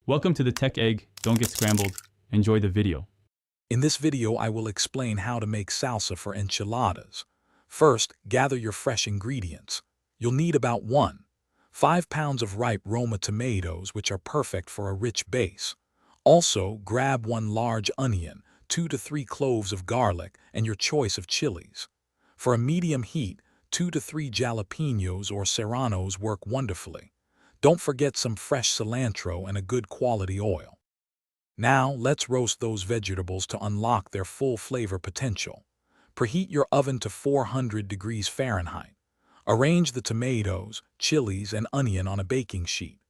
Welcome to the Tech Egg. Don't get scrambled. Enjoy the video. In this video, I will explain how to make salsa for enchiladas. First, gather your fresh ingredients. You'll need about 5 pounds of ripe Roma tomatoes, which are perfect for a rich base. Also, grab 1 large onion, 2 to 3 cloves of garlic, and your choice of chilies. For a medium heat, 2 to 3 jalapenos or serranos work wonderfully. Don't forget some fresh cilantro and a good quality oil. Now, let's roast those vegetables to unlock their full flavor potential. Preheat your oven to 400 degrees Fahrenheit. Arrange the tomatoes, chilies, and onion on a baking sheet.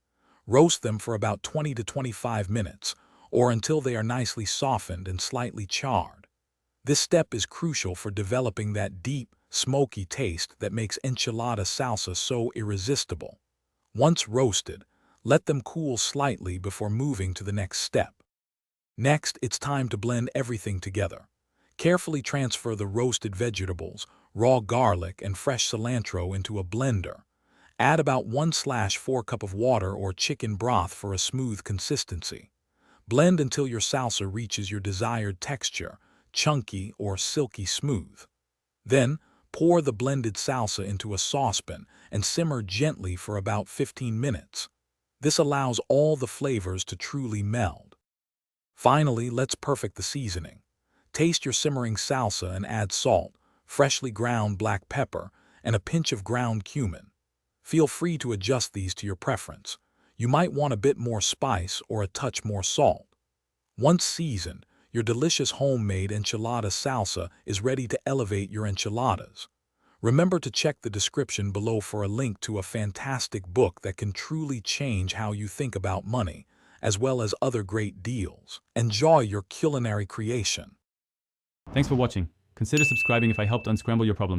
Roast them for about 20 to 25 minutes, or until they are nicely softened and slightly charred. This step is crucial for developing that deep, smoky taste that makes enchilada salsa so irresistible. Once roasted, let them cool slightly before moving to the next step. Next, it's time to blend everything together. Carefully transfer the roasted vegetables, raw garlic, and fresh cilantro into a blender. Add about 1/4 cup of water or chicken broth for a smooth consistency. Blend until your salsa reaches your desired texture, chunky or silky smooth. Then, pour the blended salsa into a saucepan and simmer gently for about 15 minutes. This allows all the flavors to truly meld. Finally, let's perfect the seasoning. Taste your simmering salsa and add salt, freshly ground black pepper, and a pinch of ground cumin. Feel free to adjust these to your preference. You might want a bit more spice or a touch more salt. Once seasoned, your delicious homemade enchilada salsa is ready to elevate your enchiladas. Remember to check the description below for a link to a fantastic book that can truly change how you think about money, as well as other great deals. Enjoy your culinary creation. Thanks for watching. Consider subscribing if I helped unscramble your problems.